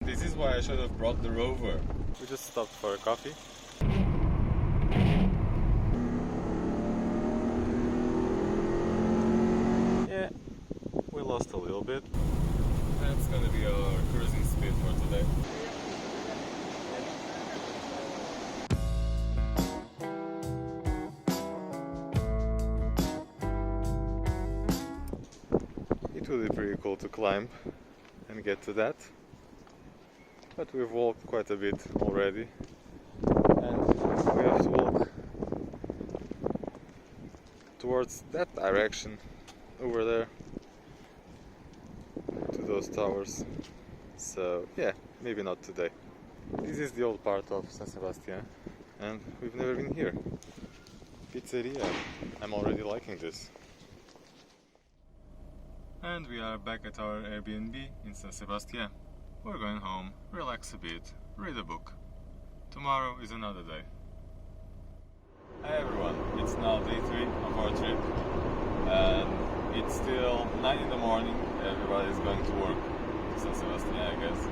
This is why I should have brought the Rover. We just stopped for a coffee. Yeah, we lost a little bit. That's gonna be our cruising speed for today. It would be pretty cool to climb and get to that, but we've walked quite a bit already and we have to walk towards that direction over there to those towers. So yeah, maybe not today. This is the old part of San Sebastian and we've never been here. Pizzeria, I'm already liking this. And we are back at our Airbnb in San Sebastian. We're going home, relax a bit, read a book. Tomorrow is another day. Hi everyone, it's now day 3 of our trip and it's still 9 in the morning. Everybody's going to work to San Sebastian, I guess.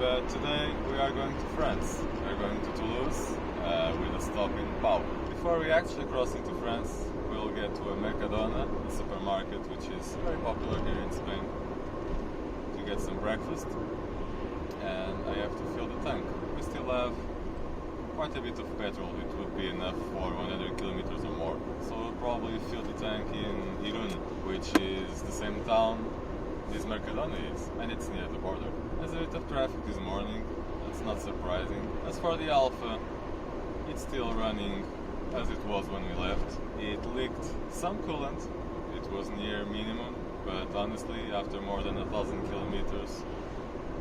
But today we are going to France. We're going to Toulouse with a stop in Pau. Before we actually cross into France, we'll get to a Mercadona, a supermarket which is very popular here in Spain, to get some breakfast. And I have to fill the tank. We still have quite a bit of petrol. It would be enough for 100 kilometers or more. So we'll probably fill the tank in Irun, which is the same town this Mercadona is, and it's near the border. There's a bit of traffic this morning, that's not surprising. As for the Alfa, it's still running as it was when we left. It leaked some coolant, it was near minimum, but honestly after more than 1,000 kilometers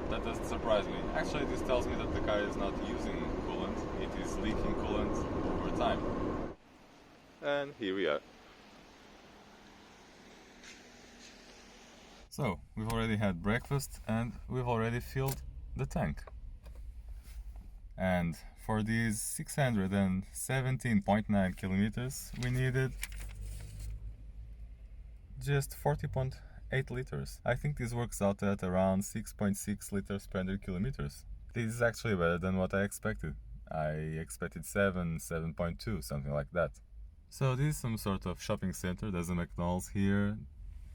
that doesn't surprise me. Actually this tells me that the car is not using coolant, it is leaking coolant over time. And here we are. So, we've already had breakfast and we've already filled the tank. And for these 617.9 kilometers we needed just 40.8 liters. I think this works out at around 6.6 liters per 100 kilometers. This is actually better than what I expected. I expected 7.2, something like that. So this is some sort of shopping center. There's a McDonald's here,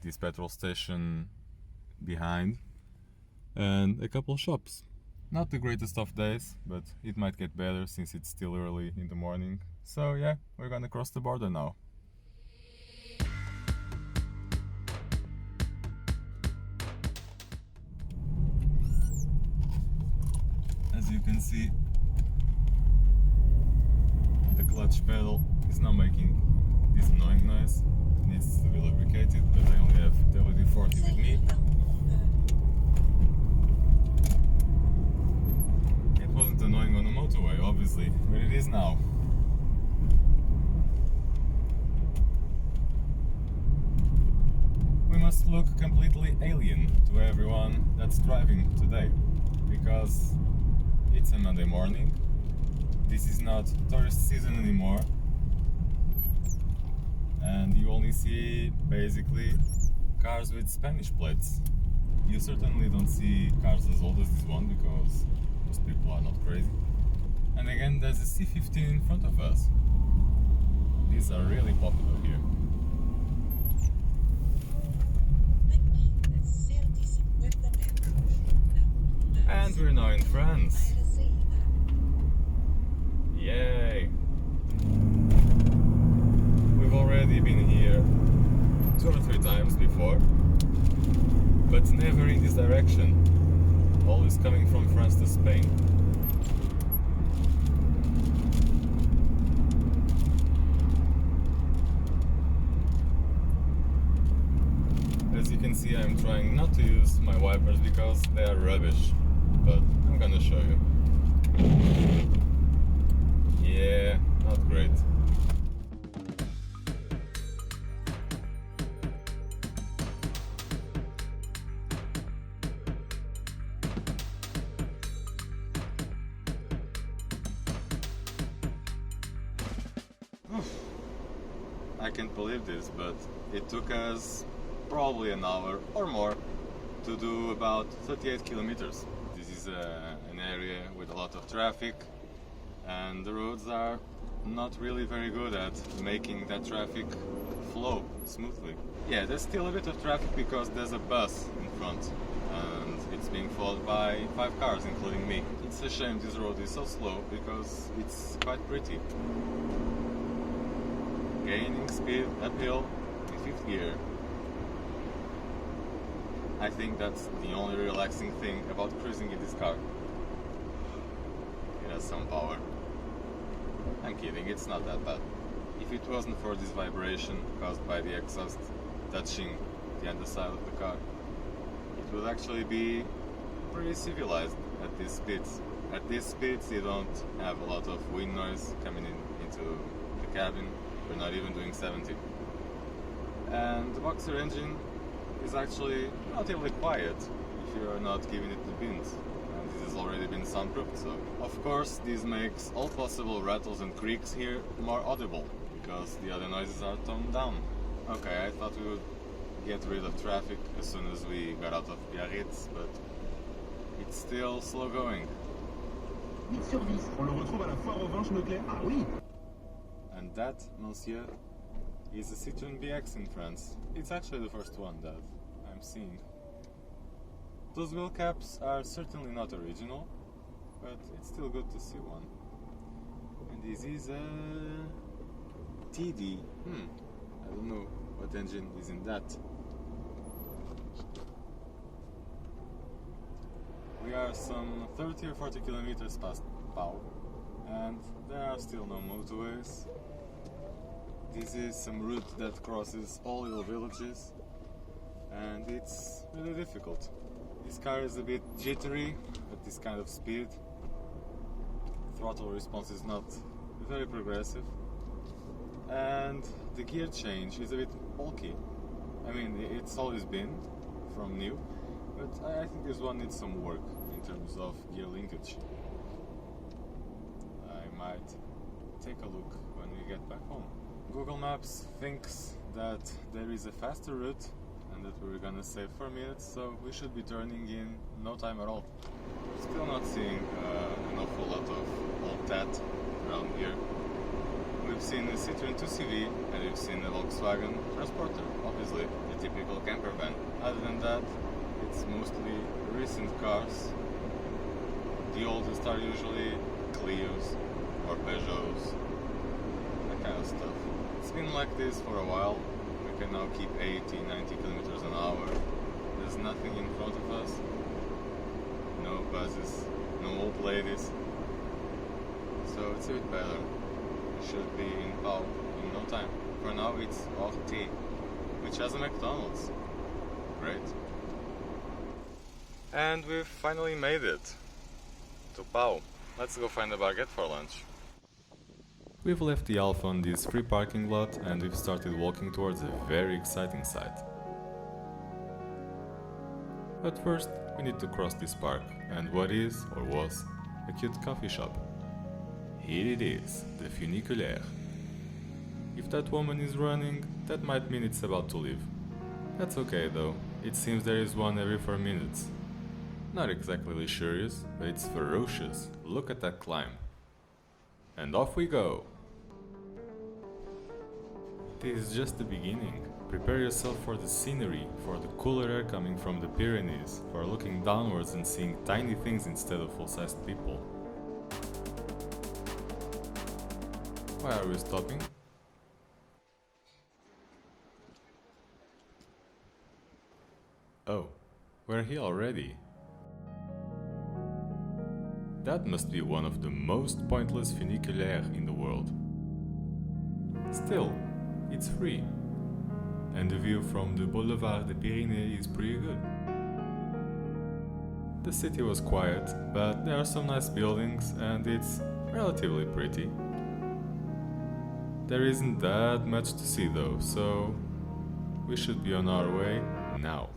this petrol station behind, and a couple of shops. Not the greatest of days, but it might get better since it's still early in the morning. So yeah, we're gonna cross the border now. As you can see, the clutch pedal is now making this annoying noise. It needs to be lubricated, but I only have WD-40 with me. It wasn't annoying on the motorway, obviously, but it is now. We must look completely alien to everyone that's driving today, because it's a Monday morning. This is not tourist season anymore, and you only see basically cars with Spanish plates. You certainly don't see cars as old as this one because most people are not crazy. And again, there's a C15 in front of us. These are really popular here. And we're now in France. Yay! We've already been here 2 or 3 times before, but never in this direction. Always coming from France to Spain. As you can see, I'm trying not to use my wipers because they are rubbish, but I'm gonna show you. Yeah, not great. I can't believe this, but it took us probably an hour or more to do about 38 kilometers. This is is an area with a lot of traffic, and the roads are not really very good at making that traffic flow smoothly. Yeah, there's still a bit of traffic because there's a bus in front and it's being followed by 5 cars, including me. It's a shame this road is so slow because it's quite pretty. Gaining speed uphill in 5th gear. I think that's the only relaxing thing about cruising in this car. It has some power. I'm kidding, it's not that bad. If it wasn't for this vibration caused by the exhaust touching the underside of the car, it would actually be pretty civilized at these speeds. At these speeds you don't have a lot of wind noise coming into the cabin. We're not even doing 70. And the boxer engine is actually relatively quiet if you're not giving it the bins. And this has already been soundproofed, so of course this makes all possible rattles and creaks here more audible because the other noises are toned down. Okay, I thought we would get rid of traffic as soon as we got out of Biarritz, but it's still slow going. 8 sur 10. On le retrouve à la foire aux vins Leclerc. Ah oui. And that, monsieur, is a Citroën BX in France. It's actually the first one that I'm seeing. Those wheel caps are certainly not original, but it's still good to see one. And this is a TD. I don't know what engine is in that. We are some 30 or 40 kilometers past Pau, and there are still no motorways. This is some route that crosses all little villages, and it's really difficult. This car is a bit jittery at this kind of speed. Throttle response is not very progressive, and the gear change is a bit bulky. I mean, it's always been from new, but I think this one needs some work in terms of gear linkage. I might take a look when we get back home. Google Maps thinks that there is a faster route and that we're gonna save 4 minutes, so we should be turning in no time at all. Still not seeing an awful lot of old tat around here. We've seen a Citroën 2CV and we've seen a Volkswagen Transporter, obviously the typical camper van. Other than that, it's mostly recent cars. The oldest are usually Clios or Peugeots, that kind of stuff. It's been like this for a while. We can now keep 80, 90 kilometers an hour. There's nothing in front of us. No buses, no old ladies. So it's a bit better. We should be in Pau in no time. For now it's Roadtrip, which has a McDonald's. Great. And we've finally made it to Pau. Let's go find a baguette for lunch. We've left the Alfa on this free parking lot and we've started walking towards a very exciting site. But first, we need to cross this park and what is, or was, a cute coffee shop. Here it is, the funiculaire. If that woman is running, that might mean it's about to leave. That's okay though, it seems there is one every 4 minutes. Not exactly luxurious, but it's ferocious. Look at that climb. And off we go! This is just the beginning. Prepare yourself for the scenery, for the cooler air coming from the Pyrenees, for looking downwards and seeing tiny things instead of full-sized people. Why are we stopping? Oh, we're here already. That must be one of the most pointless funiculaires in the world. Still, it's free. And the view from the Boulevard des Pyrénées is pretty good. The city was quiet, but there are some nice buildings and it's relatively pretty. There isn't that much to see though, so we should be on our way now.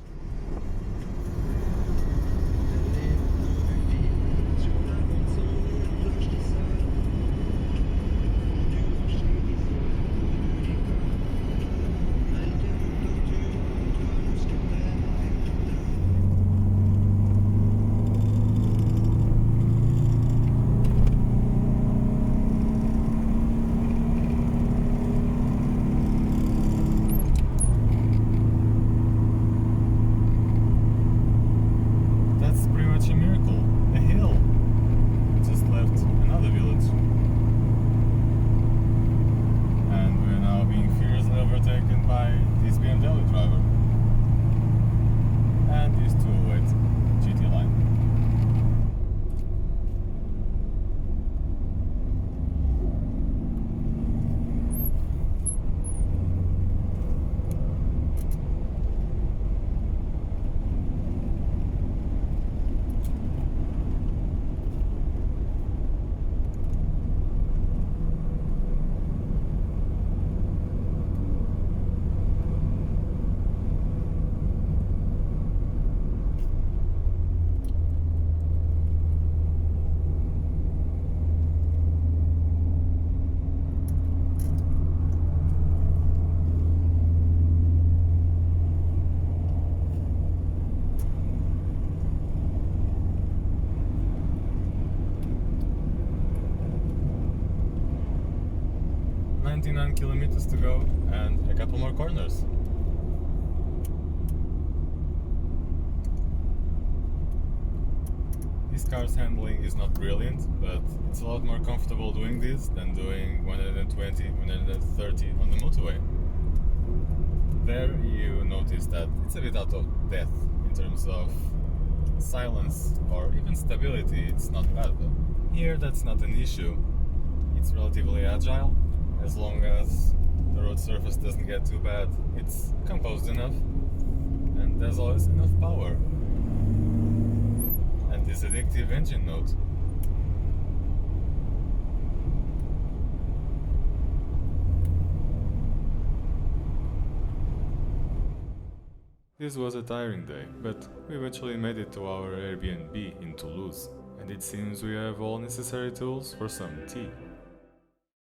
29 kilometers to go and a couple more corners. This car's handling is not brilliant, but it's a lot more comfortable doing this than doing 120, 130 on the motorway. There you notice that it's a bit out of depth in terms of silence or even stability. It's not bad, but here that's not an issue. It's relatively agile. As long as the road surface doesn't get too bad, it's composed enough, and there's always enough power. And this addictive engine note. This was a tiring day, but we eventually made it to our Airbnb in Toulouse, and it seems we have all necessary tools for some tea.